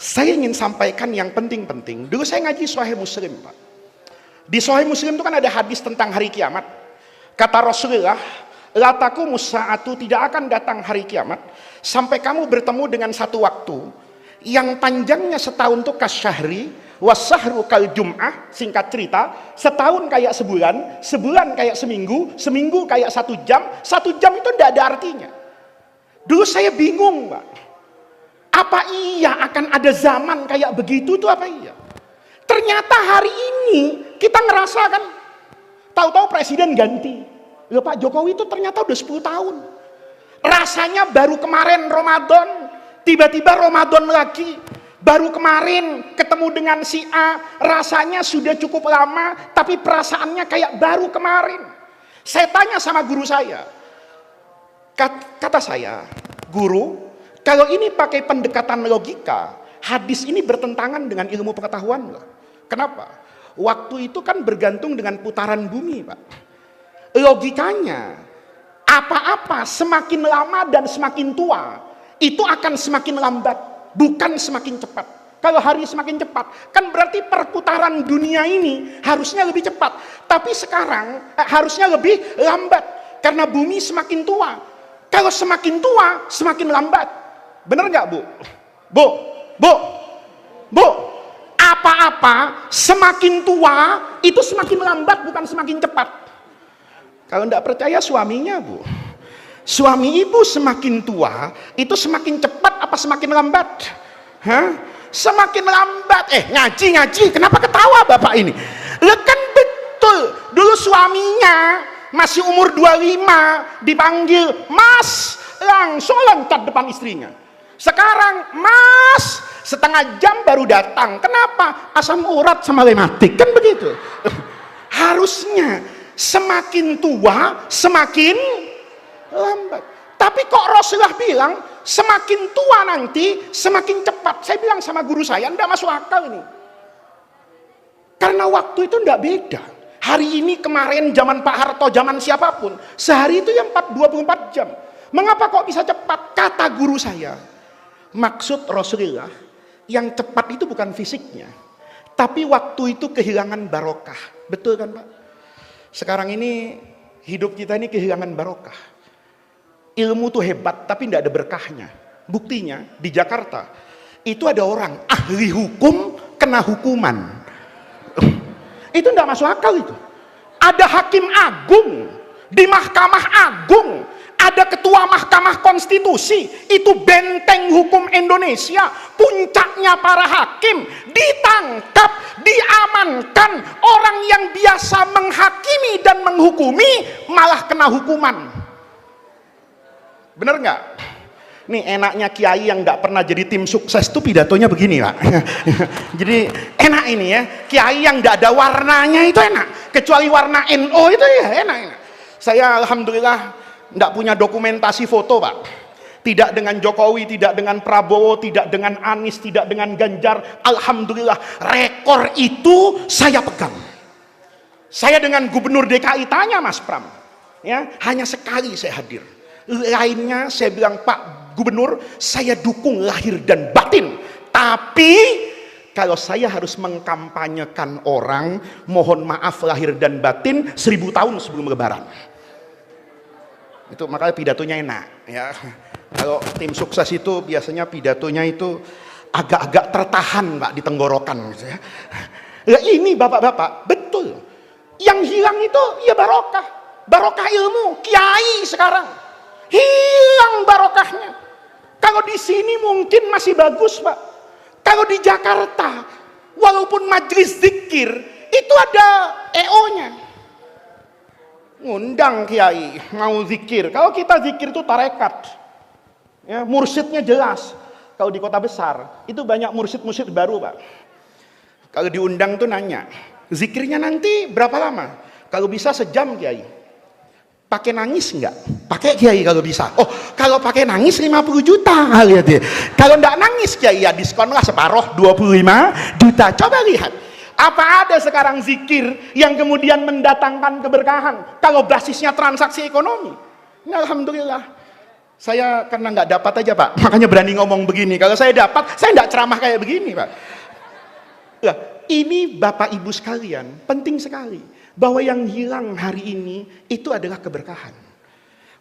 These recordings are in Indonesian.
Saya ingin sampaikan yang penting-penting. Dulu saya ngaji Sahih Muslim, Pak. Di Sahih Muslim itu kan ada hadis tentang hari kiamat. Kata Rasulullah, la taqumus saatu, tidak akan datang hari kiamat sampai kamu bertemu dengan satu waktu yang panjangnya setahun itu kasyahri, wasyahru kal jum'ah. Singkat cerita, setahun kayak sebulan, sebulan kayak seminggu, seminggu kayak 1 jam itu tidak ada artinya. Dulu saya bingung, Pak. Apa iya akan ada zaman kayak begitu tuh, apa iya? Ternyata hari ini kita ngerasa kan, tahu-tahu presiden ganti. Loh, Pak Jokowi itu ternyata udah 10 tahun. Rasanya baru kemarin Ramadan, tiba-tiba Ramadan lagi. Baru kemarin ketemu dengan si A, rasanya sudah cukup lama, tapi perasaannya kayak baru kemarin. Saya tanya sama guru saya, kata saya, guru, kalau ini pakai pendekatan logika, hadis ini bertentangan dengan ilmu pengetahuan loh. Kenapa? Waktu itu kan bergantung dengan putaran bumi, Pak. Logikanya, apa-apa semakin lama dan semakin tua, itu akan semakin lambat, bukan semakin cepat. Kalau hari semakin cepat, kan berarti perputaran dunia ini harusnya lebih cepat. Tapi sekarang harusnya lebih lambat, karena bumi semakin tua. Kalau semakin tua, semakin lambat. Bener nggak, Bu? Bu, apa-apa semakin tua itu semakin lambat, bukan semakin cepat. Kalau nggak percaya suaminya, Bu, suami ibu semakin tua itu semakin cepat apa semakin lambat? Semakin lambat. Ngaji, kenapa ketawa bapak ini? Kan betul, dulu suaminya masih umur 25 dipanggil Mas, langsung loncat depan istrinya. Sekarang Mas, setengah jam baru datang. Kenapa? Asam urat sama rematik, kan begitu. Harusnya semakin tua semakin lambat. Tapi kok Rasulullah bilang semakin tua nanti semakin cepat. Saya bilang sama guru saya, enggak masuk akal ini. Karena waktu itu enggak beda. Hari ini, kemarin, zaman Pak Harto, zaman siapapun, sehari itu yang 24 jam. Mengapa kok bisa cepat? Kata guru saya, maksud Rasulullah, yang cepat itu bukan fisiknya, tapi waktu itu kehilangan barokah. Betul kan, Pak? Sekarang ini hidup kita ini kehilangan barokah. Ilmu tuh hebat, tapi tidak ada berkahnya. Buktinya di Jakarta itu ada orang ahli hukum kena hukuman. Itu tidak masuk akal itu. Ada hakim agung di Mahkamah Agung, ada ketua Mahkamah Konstitusi, itu benteng hukum Indonesia, puncaknya para hakim, ditangkap, diamankan. Orang yang biasa menghakimi dan menghukumi malah kena hukuman. Bener nggak? Nih enaknya kiai yang nggak pernah jadi tim sukses tuh pidatonya begini, Pak. Jadi enak ini ya, kiai yang nggak ada warnanya itu enak, kecuali warna NO itu ya enak. Saya alhamdulillah nggak punya dokumentasi foto, Pak. Tidak dengan Jokowi, tidak dengan Prabowo, tidak dengan Anies, tidak dengan Ganjar. Alhamdulillah rekor itu saya pegang. Saya dengan Gubernur DKI tanya Mas Pram, ya hanya sekali saya hadir. Lainnya saya bilang, Pak Gubernur, saya dukung lahir dan batin, tapi kalau saya harus mengkampanyekan orang, mohon maaf lahir dan batin 1000 tahun sebelum Lebaran. Itu makanya pidatonya enak ya. Kalau tim sukses itu biasanya pidatonya itu agak-agak tertahan, Pak, di tenggorokan gitu ya. Nah, ini bapak-bapak betul, yang hilang itu ya barokah, barokah ilmu. Kiai sekarang hilang barokahnya. Kalau di sini mungkin masih bagus, Pak. Kalau di Jakarta, walaupun majelis zikir itu ada EO-nya, ngundang kiai mau zikir. Kalau kita zikir itu tarekat, ya, mursyidnya jelas. Kalau di kota besar itu banyak mursyid-mursyid baru, Pak. Kalau diundang tuh nanya, zikirnya nanti berapa lama? Kalau bisa sejam, kiai. Pakai nangis enggak? Pakai, kiai, kalau bisa. Oh, kalau pakai nangis 50 juta. Lihat ya. Kalau enggak nangis, kiai, ya diskonlah separuh 25 juta. Coba lihat. Apa ada sekarang zikir yang kemudian mendatangkan keberkahan kalau basisnya transaksi ekonomi? Nah, alhamdulillah. Saya karena nggak dapat aja Pak, makanya berani ngomong begini. Kalau saya dapat, saya nggak ceramah kayak begini Pak. Nah, ini Bapak Ibu sekalian, penting sekali bahwa yang hilang hari ini itu adalah keberkahan.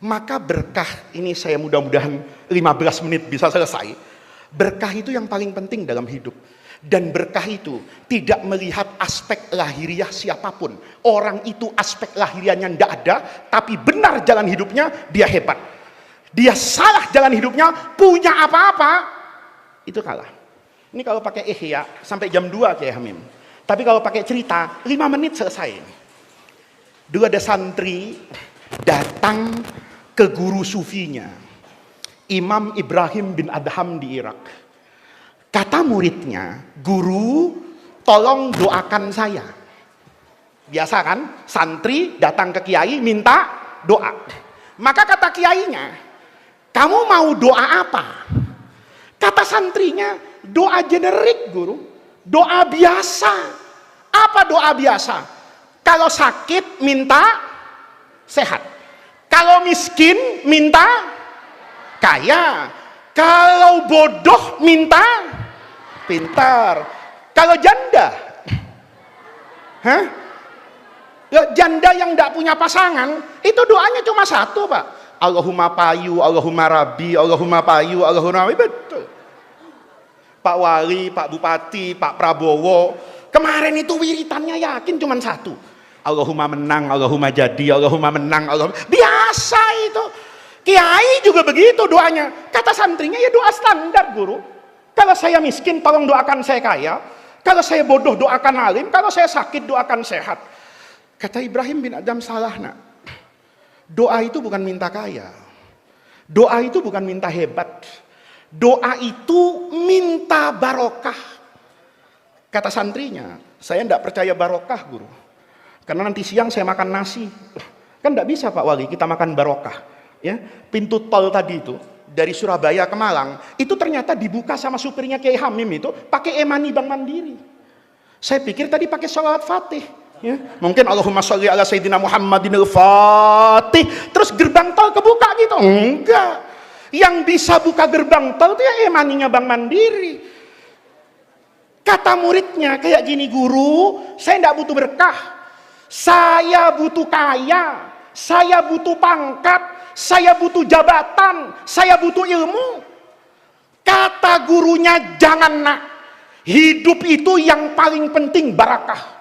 Maka berkah ini, saya mudah-mudahan 15 menit bisa selesai. Berkah itu yang paling penting dalam hidup. Dan berkah itu tidak melihat aspek lahiriah siapapun. Orang itu aspek lahiriahnya tidak ada, tapi benar jalan hidupnya, dia hebat. Dia salah jalan hidupnya, punya apa-apa, itu kalah. Ini kalau pakai ihya sampai jam 2 Kiai Hamim. Tapi kalau pakai cerita 5 menit selesai. Dulu ada santri datang ke guru sufinya, Imam Ibrahim bin Adham di Irak. Kata muridnya, guru tolong doakan saya. Biasa kan, santri datang ke kiai minta doa. Maka kata kiainya, kamu mau doa apa? Kata santrinya, doa generik guru, doa biasa. Apa doa biasa? Kalau sakit minta sehat, kalau miskin minta kaya, kalau bodoh minta pintar, kalau janda, janda yang tidak punya pasangan, itu doanya cuma satu Pak, Allahumma payu, Allahumma rabbi, Allahumma payu, Allahumma rabbi. Betul. Pak Wali, Pak Bupati, Pak Prabowo, kemarin itu wiritannya yakin cuma satu, Allahumma menang, Allahumma jadi, Allahumma menang, Allahumma. Biasa itu. Kiai juga begitu doanya. Kata santrinya, ya doa standar guru. Kalau saya miskin tolong doakan saya kaya, kalau saya bodoh doakan alim, kalau saya sakit doakan sehat. Kata Ibrahim bin Adham, salah nak. Doa itu bukan minta kaya, doa itu bukan minta hebat, doa itu minta barokah. Kata santrinya, saya tidak percaya barokah guru, karena nanti siang saya makan nasi. Kan tidak bisa Pak Wali kita makan barokah. Ya, pintu tol tadi itu dari Surabaya ke Malang itu ternyata dibuka sama supirnya Kiai Hamim itu pakai e-money Bank Mandiri. Saya pikir tadi pakai sholawat Fatih. Ya, mungkin Allahumma sholli ala Sayyidina Muhammadin al-Fatih, terus gerbang tol kebuka gitu. Enggak. Yang bisa buka gerbang tol itu ya e-money-nya Bank Mandiri. Kata muridnya kayak gini, guru, saya tidak butuh berkah, saya butuh kaya, saya butuh pangkat, saya butuh jabatan, saya butuh ilmu. Kata gurunya, jangan nak, hidup itu yang paling penting barakah.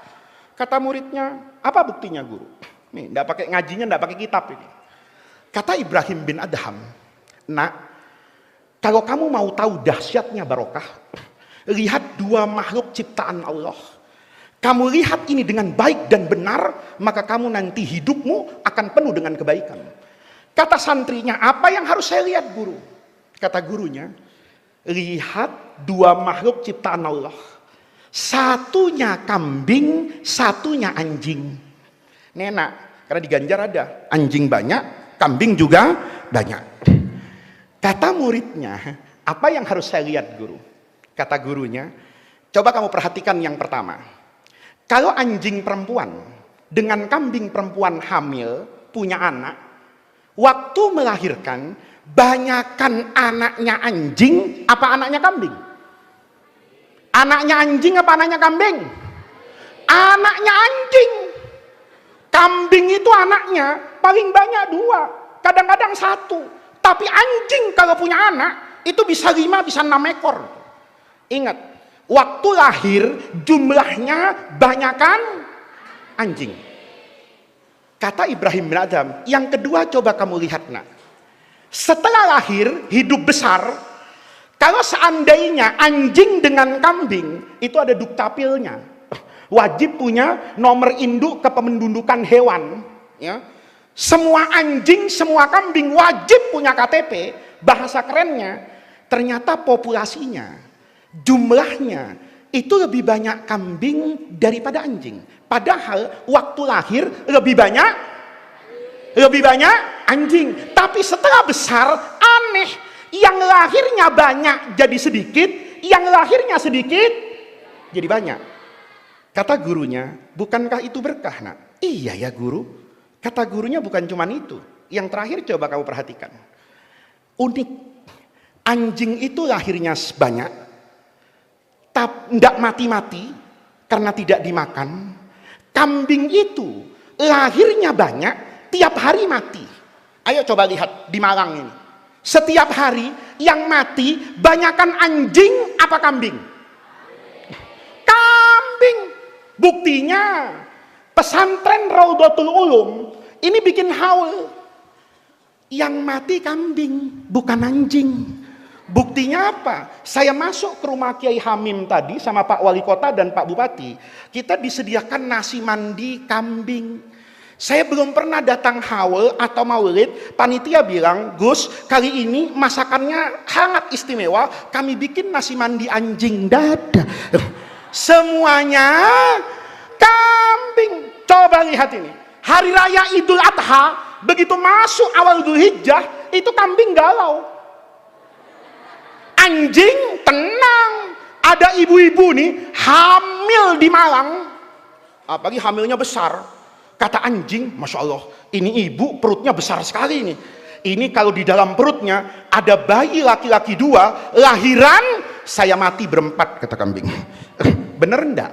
Kata muridnya, apa buktinya guru? Nih, enggak pakai ngajinya, enggak pakai kitab ini. Kata Ibrahim bin Adham, nak, kalau kamu mau tahu dahsyatnya barokah, lihat dua makhluk ciptaan Allah. Kamu lihat ini dengan baik dan benar, maka kamu nanti hidupmu akan penuh dengan kebaikan. Kata santrinya, apa yang harus saya lihat guru? Kata gurunya, lihat dua makhluk ciptaan Allah. Satunya kambing, satunya anjing. Nenak, karena di Ganjar ada anjing banyak, kambing juga banyak. Kata muridnya, apa yang harus saya lihat guru? Kata gurunya, coba kamu perhatikan yang pertama. Kalau anjing perempuan dengan kambing perempuan hamil punya anak, waktu melahirkan, banyakkan anaknya anjing apa anaknya kambing? Anaknya anjing apa anaknya kambing? Anaknya anjing. Kambing itu anaknya paling banyak 2, kadang-kadang 1. Tapi anjing kalau punya anak itu bisa 5, bisa 6 ekor. Ingat, waktu lahir jumlahnya banyakkan anjing. Kata Ibrahim bin Adham, yang kedua coba kamu lihat nak. Setelah lahir, hidup besar, kalau seandainya anjing dengan kambing, itu ada dukcapilnya. Wajib punya nomor induk kependudukan hewan. Ya. Semua anjing, semua kambing wajib punya KTP. Bahasa kerennya, ternyata populasinya, jumlahnya, itu lebih banyak kambing daripada anjing. Padahal waktu lahir lebih banyak anjing. Tapi setelah besar aneh, yang lahirnya banyak jadi sedikit, yang lahirnya sedikit jadi banyak. Kata gurunya, bukankah itu berkah nak? Iya ya guru. Kata gurunya bukan cuma itu. Yang terakhir coba kamu perhatikan. Unik. Anjing itu lahirnya banyak, tidak mati-mati karena tidak dimakan. Kambing itu lahirnya banyak, tiap hari mati. Ayo coba lihat di Malang ini. Setiap hari yang mati banyakan anjing apa kambing? Kambing. Buktinya pesantren Raudhatul Ulum ini bikin haul. Yang mati kambing, bukan anjing. Buktinya apa? Saya masuk ke rumah Kiai Hamim tadi sama Pak Wali Kota dan Pak Bupati. Kita disediakan nasi mandi kambing. Saya belum pernah datang haul atau maulid, panitia bilang, Gus, kali ini masakannya sangat istimewa, kami bikin nasi mandi anjing dada. Semuanya kambing. Coba lihat ini. Hari Raya Idul Adha, begitu masuk awal Dzulhijjah, itu kambing galau. Anjing tenang. Ada ibu-ibu nih hamil di Malang, apalagi hamilnya besar. Kata anjing, Masya Allah, ini ibu perutnya besar sekali nih. Ini kalau di dalam perutnya ada bayi laki-laki 2 lahiran, saya mati berempat, kata kambing. Bener enggak?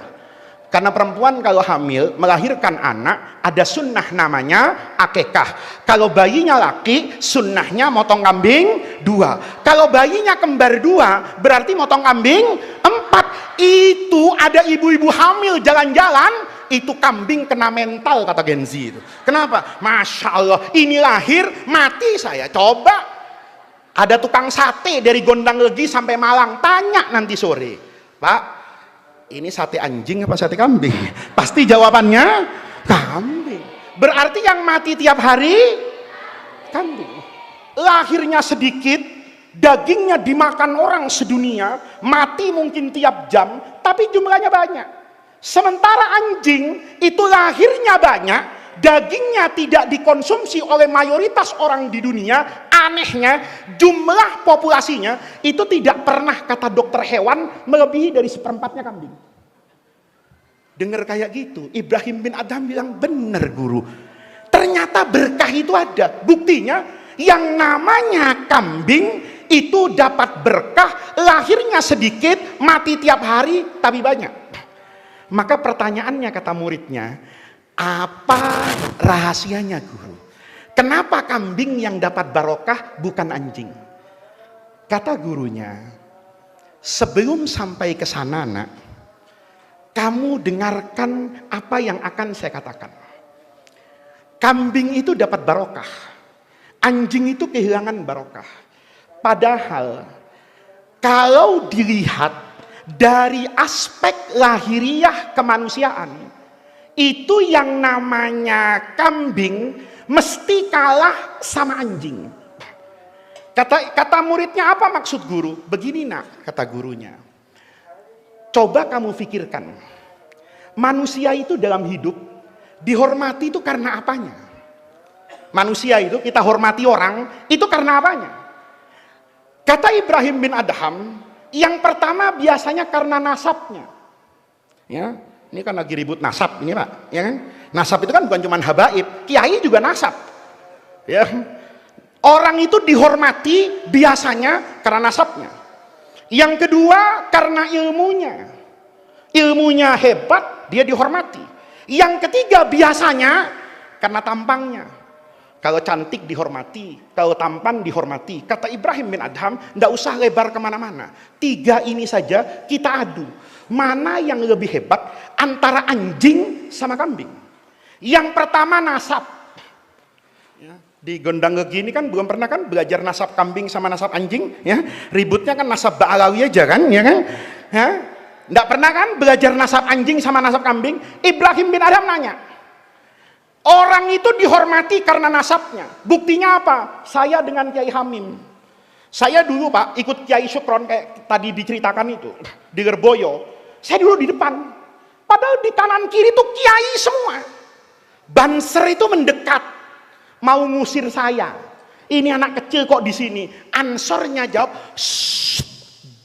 Karena perempuan kalau hamil melahirkan anak, ada sunnah namanya akekah. Kalau bayinya laki, sunnahnya motong kambing 2. Kalau bayinya kembar 2, berarti motong kambing 4. Itu ada ibu-ibu hamil jalan-jalan, itu kambing kena mental, kata Gen Z itu. Kenapa? Masya Allah, ini lahir mati saya. Coba ada tukang sate dari Gondang Legi sampai Malang, tanya nanti sore, Pak, ini sate anjing apa sate kambing? Pasti jawabannya kambing. Berarti yang mati tiap hari kambing. Lahirnya sedikit, dagingnya dimakan orang sedunia, mati mungkin tiap jam, tapi jumlahnya banyak. Sementara anjing itu lahirnya banyak, dagingnya tidak dikonsumsi oleh mayoritas orang di dunia. Anehnya jumlah populasinya itu tidak pernah, kata dokter hewan, melebihi dari 1/4-nya kambing. Dengar kayak gitu, Ibrahim bin Adham bilang, bener guru, ternyata berkah itu ada. Buktinya yang namanya kambing itu dapat berkah, lahirnya sedikit, mati tiap hari, tapi banyak. Maka pertanyaannya, kata muridnya, apa rahasianya guru? Kenapa kambing yang dapat barokah bukan anjing? Kata gurunya, sebelum sampai ke sana nak, kamu dengarkan apa yang akan saya katakan. Kambing itu dapat barokah, anjing itu kehilangan barokah. Padahal kalau dilihat dari aspek lahiriah kemanusiaan, itu yang namanya kambing mesti kalah sama anjing. Kata muridnya, apa maksud guru? Begini nak, kata gurunya, coba kamu pikirkan, manusia itu dalam hidup dihormati itu karena apanya? Manusia itu kita hormati orang itu karena apanya? Kata Ibrahim bin Adham, yang pertama biasanya karena nasabnya. Ya, ini kan lagi ribut nasab ini Pak, ya kan? Nasab itu kan bukan cuma habaib, kiai juga nasab. Ya. Orang itu dihormati biasanya karena nasabnya. Yang kedua karena ilmunya. Ilmunya hebat, dia dihormati. Yang ketiga biasanya karena tampangnya. Kalau cantik dihormati, kalau tampan dihormati. Kata Ibrahim bin Adham, tidak usah lebar kemana-mana. 3 ini saja kita adu. Mana yang lebih hebat antara anjing sama kambing? Yang pertama nasab. Ya, di Gondang Legi ini kan belum pernah kan belajar nasab kambing sama nasab anjing. Ya, ributnya kan nasab Ba'alawi aja kan, ya kan? Ya, tidak pernah kan belajar nasab anjing sama nasab kambing. Ibrahim bin Adham nanya, orang itu dihormati karena nasabnya. Buktinya apa? Saya dengan Kiai Hamim. Saya dulu Pak ikut Kiai Syukron kayak tadi diceritakan itu di Lerboyo. Saya dulu di depan. Padahal di kanan kiri itu kiai semua. Banser itu mendekat, mau ngusir saya. Ini anak kecil kok di sini. Ansornya jawab,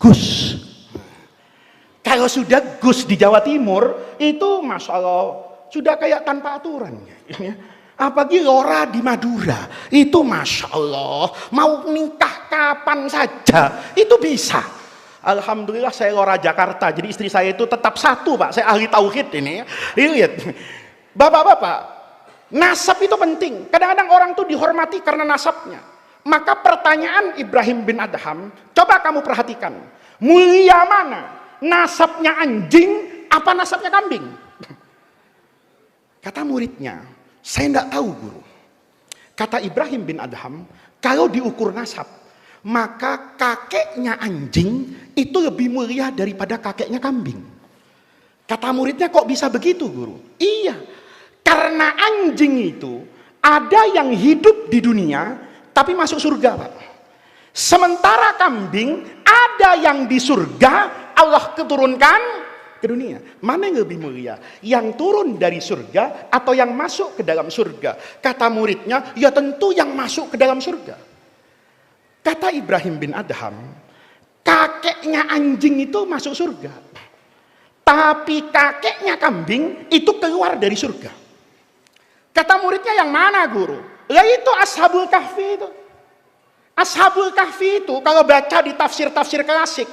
Gus. Kalau sudah Gus di Jawa Timur itu Masya Allah sudah kayak tanpa aturan. Apalagi Lora di Madura, itu Masya Allah, mau nikah kapan saja, itu bisa. Alhamdulillah saya Lora Jakarta, jadi istri saya itu tetap satu Pak, saya ahli tauhid ini. Lihat, bapak-bapak, nasab itu penting. Kadang-kadang orang tuh dihormati karena nasabnya. Maka pertanyaan Ibrahim bin Adham, coba kamu perhatikan, mulia mana? Nasabnya anjing, apa nasabnya kambing? Kata muridnya, saya tidak tahu guru. Kata Ibrahim bin Adham, kalau diukur nasab, maka kakeknya anjing itu lebih mulia daripada kakeknya kambing. Kata muridnya, kok bisa begitu guru? Iya, karena anjing itu ada yang hidup di dunia tapi masuk surga Pak. Sementara kambing ada yang di surga Allah keturunkan ke dunia. Mana yang lebih mulia? Yang turun dari surga atau yang masuk ke dalam surga? Kata muridnya, ya tentu yang masuk ke dalam surga. Kata Ibrahim bin Adham, kakeknya anjing itu masuk surga, tapi kakeknya kambing itu keluar dari surga. Kata muridnya, yang mana guru? Ya itu Ashabul Kahfi itu. Ashabul Kahfi itu kalau baca di tafsir-tafsir klasik,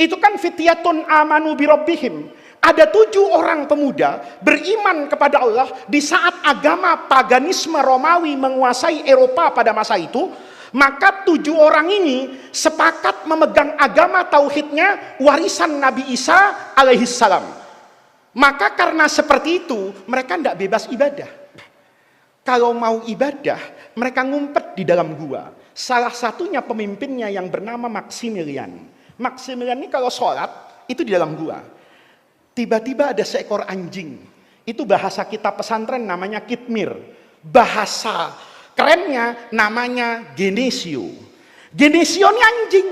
itu kan fityatun amanu birabbihim. Ada 7 orang pemuda beriman kepada Allah di saat agama paganisme Romawi menguasai Eropa pada masa itu. Maka 7 orang ini sepakat memegang agama tauhidnya, warisan Nabi Isa alaihissalam. Maka karena seperti itu mereka tidak bebas ibadah. Kalau mau ibadah mereka ngumpet di dalam gua. Salah satunya pemimpinnya yang bernama Maximilian. Maximilian ini kalau sholat itu di dalam gua. Tiba-tiba ada seekor anjing. Itu bahasa kita pesantren namanya kitmir. Bahasa kerennya namanya Genesio. Genesio ini anjing.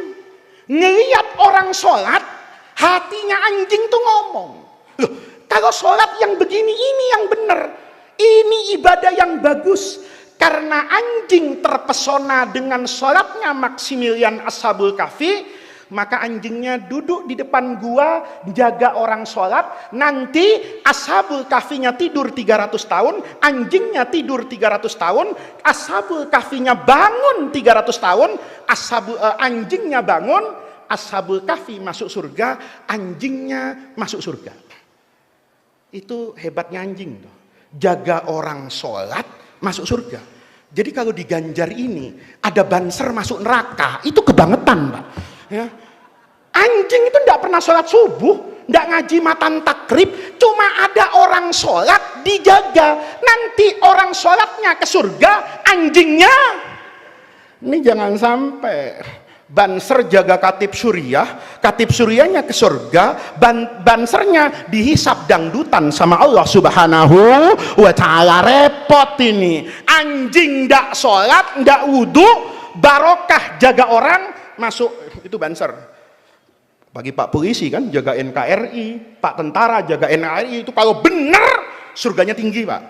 Ngelihat orang sholat, hatinya anjing tuh ngomong, loh, kalau sholat yang begini ini yang benar, ini ibadah yang bagus. Karena anjing terpesona dengan sholatnya Maximilian Ashabul Kahfi, maka anjingnya duduk di depan gua jaga orang sholat. Nanti Ashabul Kahfinya tidur 300 tahun, anjingnya tidur 300 tahun, Ashabul Kahfinya bangun 300 tahun, anjingnya bangun, Ashabul Kahfi masuk surga, anjingnya masuk surga. Itu hebatnya anjing tuh, jaga orang sholat masuk surga. Jadi kalau di Ganjar ini ada banser masuk neraka, itu kebangetan Pak ya. Anjing itu tidak pernah sholat subuh, tidak ngaji matan takrib, cuma ada orang sholat dijaga. Nanti orang sholatnya ke surga, anjingnya ini jangan sampai banser jaga katib suriahnya ke surga, bansernya dihisap dangdutan sama Allah subhanahu wa ta'ala. Repot ini. Anjing ndak sholat, ndak wudhu, barokah jaga orang masuk, itu banser. Bagi Pak polisi kan jaga NKRI, Pak tentara jaga NKRI, itu kalau benar surganya tinggi Pak.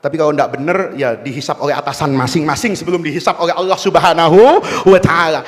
Tapi kalau tidak benar ya dihisap oleh atasan masing-masing sebelum dihisap oleh Allah subhanahu wa ta'ala.